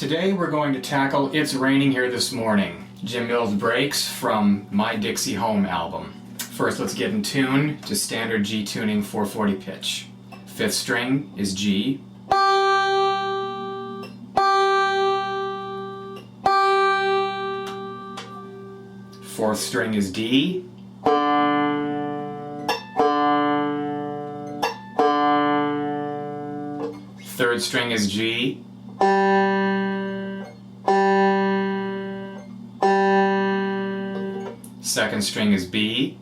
Today we're going to tackle It's Raining Here This Morning, Jim Mills' breaks from my Dixie Home album. First, let's get in tune to standard G tuning 440 pitch. Fifth string is G. Fourth string is D. Third string is G. Second string is B.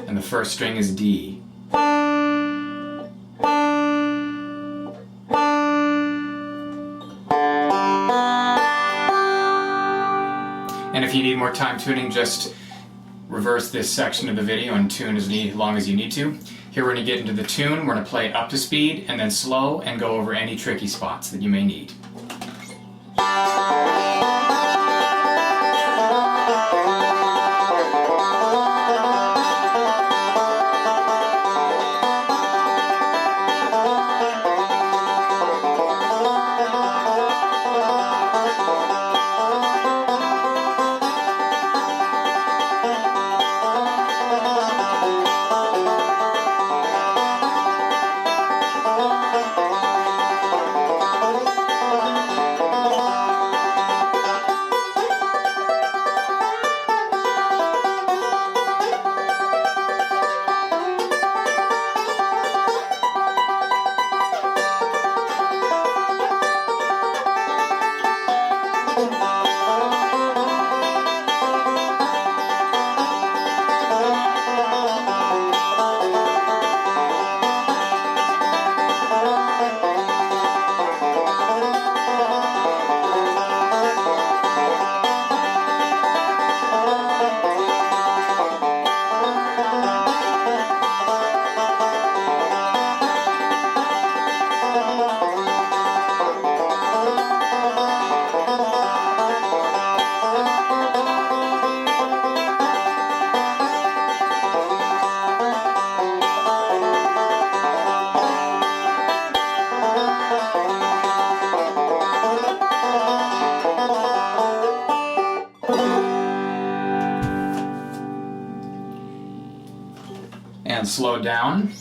And the first string is D. And if you need more time tuning, just reverse this section of the video and tune as long as you need to. Here we're going to get into the tune, we're going to play it up to speed and then slow and go over any tricky spots that you may need. And slow down.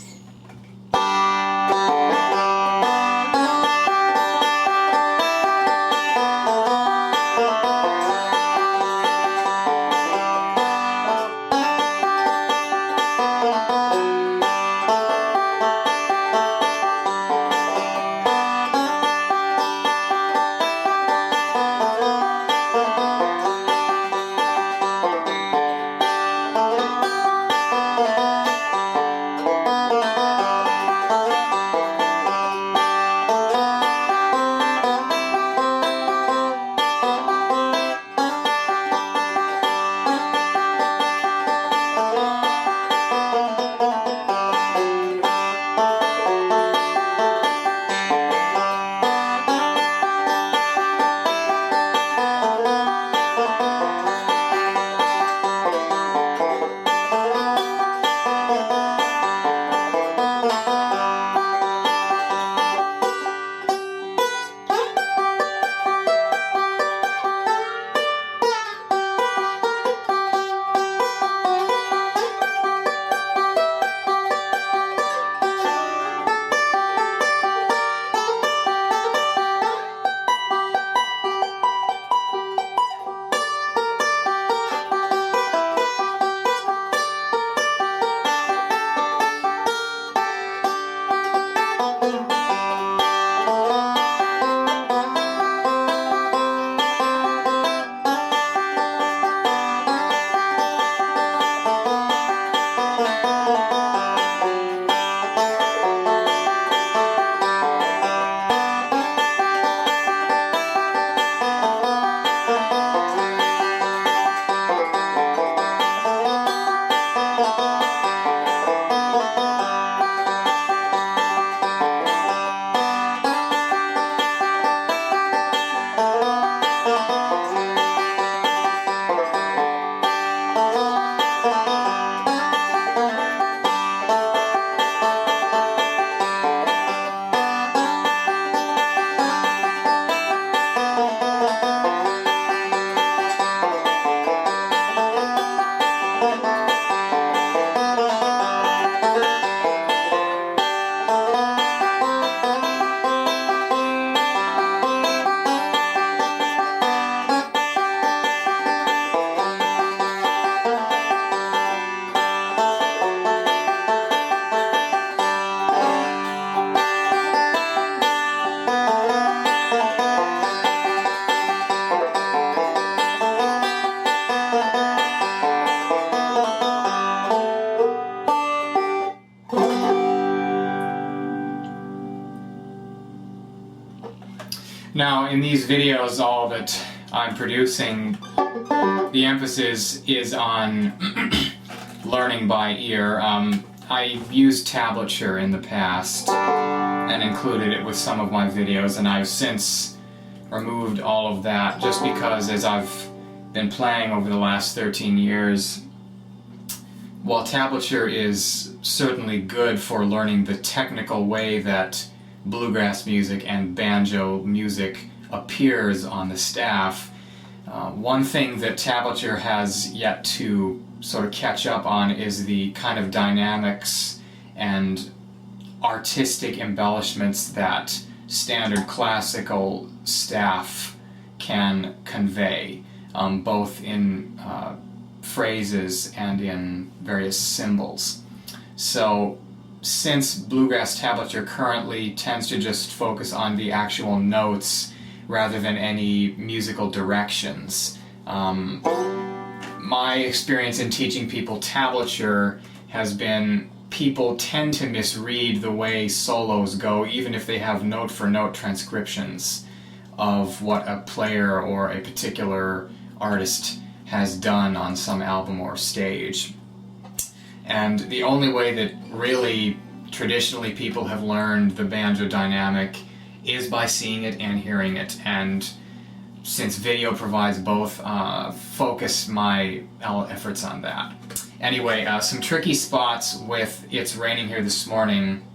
Now, in these videos, all that I'm producing, the emphasis is on learning by ear. I used tablature in the past and included it with some of my videos, and I've since removed all of that just because, as I've been playing over the last 13 years, while tablature is certainly good for learning the technical way that bluegrass music and banjo music appears on the staff, one thing that tablature has yet to sort of catch up on is the kind of dynamics and artistic embellishments that standard classical staff can convey, both in phrases and in various symbols. So since bluegrass tablature currently tends to just focus on the actual notes rather than any musical directions, my experience in teaching people tablature has been people tend to misread the way solos go, even if they have note-for-note transcriptions of what a player or a particular artist has done on some album or stage. And the only way that really traditionally people have learned the banjo dynamic is by seeing it and hearing it, and since video provides both, focus my efforts on that. Anyway, some tricky spots with It's Raining Here This Morning.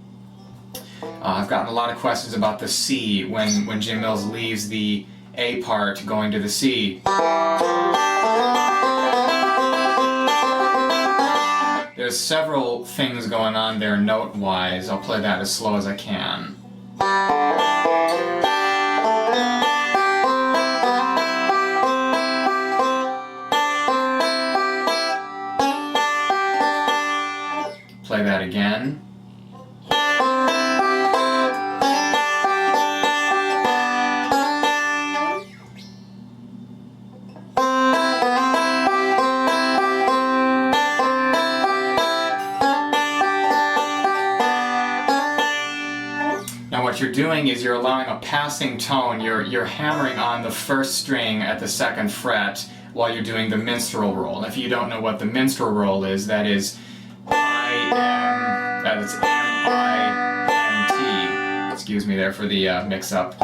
I've gotten a lot of questions about the C when Jim Mills leaves the A part going to the C. There's several things going on there note-wise. I'll play that as slow as I can. Play that again. Now what you're doing is you're allowing a passing tone. You're hammering on the first string at the second fret while you're doing the minstrel roll. If you don't know what the minstrel roll is, that is that is M-I-N-T. Excuse me there for the mix-up.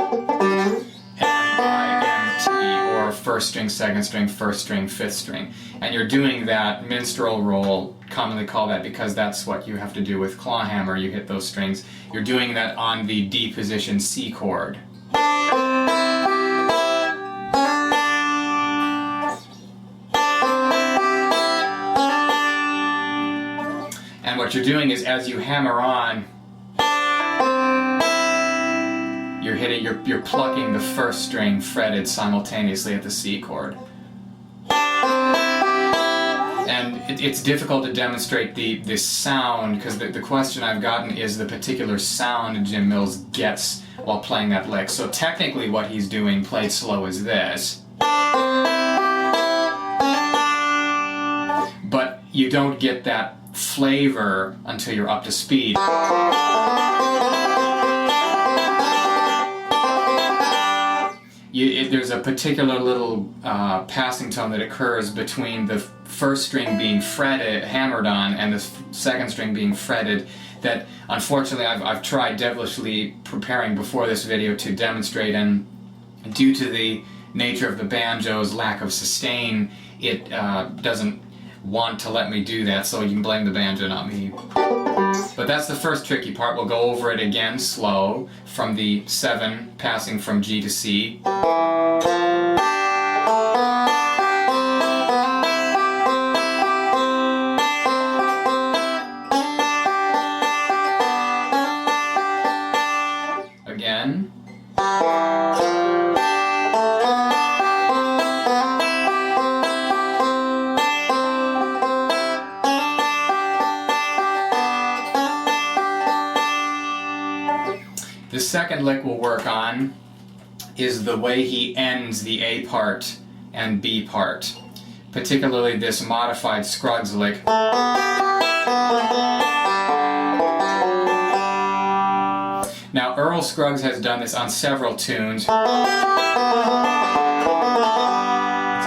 M-I-N-T, or first string, second string, first string, fifth string. And you're doing that minstrel roll, commonly called that because that's what you have to do with claw hammer. You hit those strings. You're doing that on the D position C chord. And what you're doing is, as you hammer on, you're plucking the first string fretted simultaneously at the C chord. And it's difficult to demonstrate this sound because the question I've gotten is the particular sound Jim Mills gets while playing that lick. So technically what he's doing, played slow, is this. But you don't get that flavor until you're up to speed. There's a particular little passing tone that occurs between the first string being fretted, hammered on, and the second string being fretted that unfortunately I've tried devilishly preparing before this video to demonstrate, and due to the nature of the banjo's lack of sustain, it doesn't want to let me do that, so you can blame the banjo, not me. But that's the first tricky part. We'll go over it again slow from the 7 passing from G to C. Again. The second lick we'll work on is the way he ends the A part and B part, particularly this modified Scruggs lick. Now Earl Scruggs has done this on several tunes. It's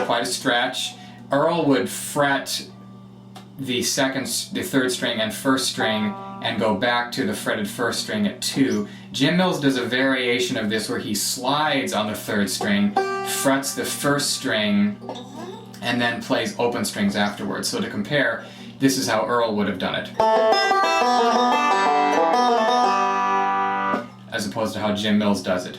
quite a stretch. Earl would fret the third string and first string and go back to the fretted first string at 2. Jim Mills does a variation of this where he slides on the third string, frets the first string, and then plays open strings afterwards. So to compare, this is how Earl would have done it, as opposed to how Jim Mills does it.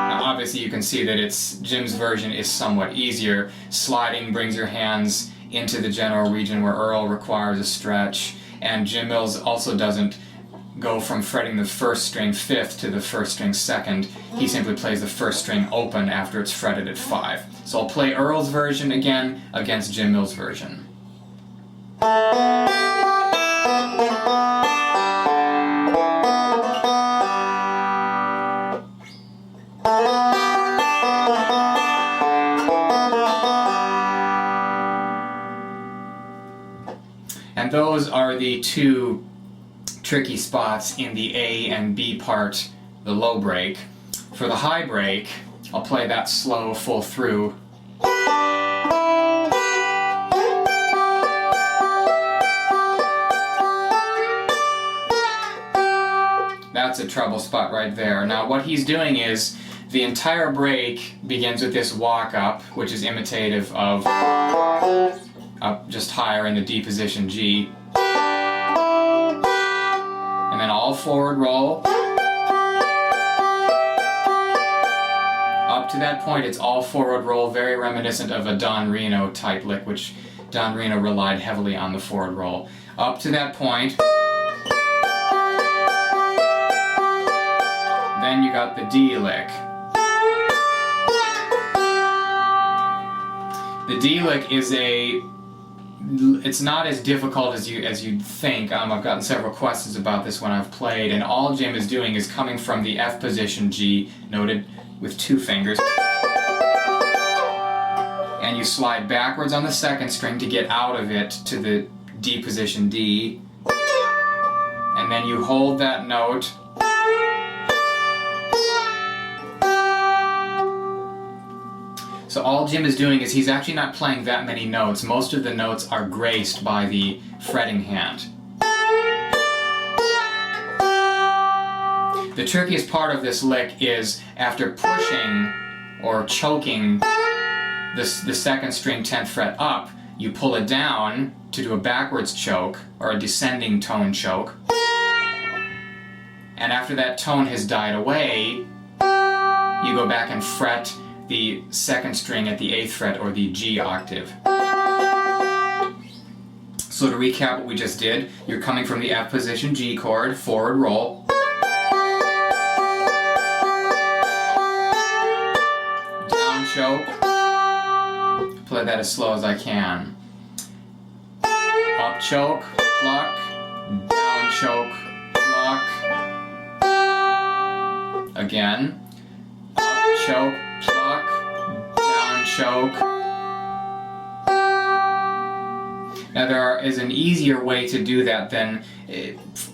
Now obviously you can see that Jim's version is somewhat easier. Sliding brings your hands into the general region where Earl requires a stretch, and Jim Mills also doesn't go from fretting the first string 5th to the first string 2nd. He simply plays the first string open after it's fretted at 5. So I'll play Earl's version again against Jim Mills' version. And those are the two tricky spots in the A and B part, the low break. For the high break, I'll play that slow full through. That's a trouble spot right there. Now what he's doing is, the entire break begins with this walk up, which is imitative of up just higher in the D position G, and then all forward roll. Up to that point it's all forward roll, very reminiscent of a Don Reno type lick, which Don Reno relied heavily on the forward roll. Up to that point, then you got the D lick. The D lick is it's not as difficult as you'd think. I've gotten several questions about this when I've played, and all Jim is doing is coming from the F position G, noted with 2 fingers, and you slide backwards on the second string to get out of it to the D position D, and then you hold that note, so all Jim is doing is he's actually not playing that many notes. Most of the notes are graced by the fretting hand. The trickiest part of this lick is after pushing or choking the second string 10th fret up, you pull it down to do a backwards choke or a descending tone choke. And after that tone has died away, you go back and fret the second string at the 8th fret or the G octave. So to recap what we just did, you're coming from the F position G chord, forward roll, down choke, play that as slow as I can, up choke, pluck, down choke, pluck, again, up choke, pluck, down choke. Now there is an easier way to do that than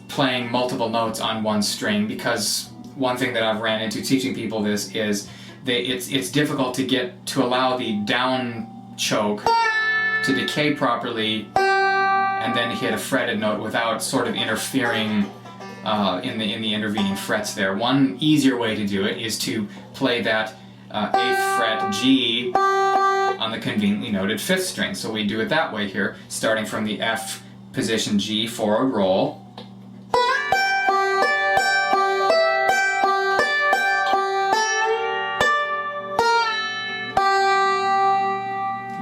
playing multiple notes on one string, because one thing that I've ran into teaching people this is it's difficult to allow the down choke to decay properly and then hit a fretted note without sort of interfering in the intervening frets there. One easier way to do it is to play that 8th fret G on the conveniently noted 5th string. So we do it that way here, starting from the F position G, forward roll,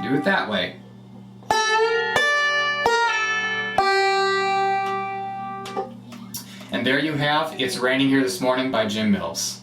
do it that way. And there you have It's Raining Here This Morning by Jim Mills.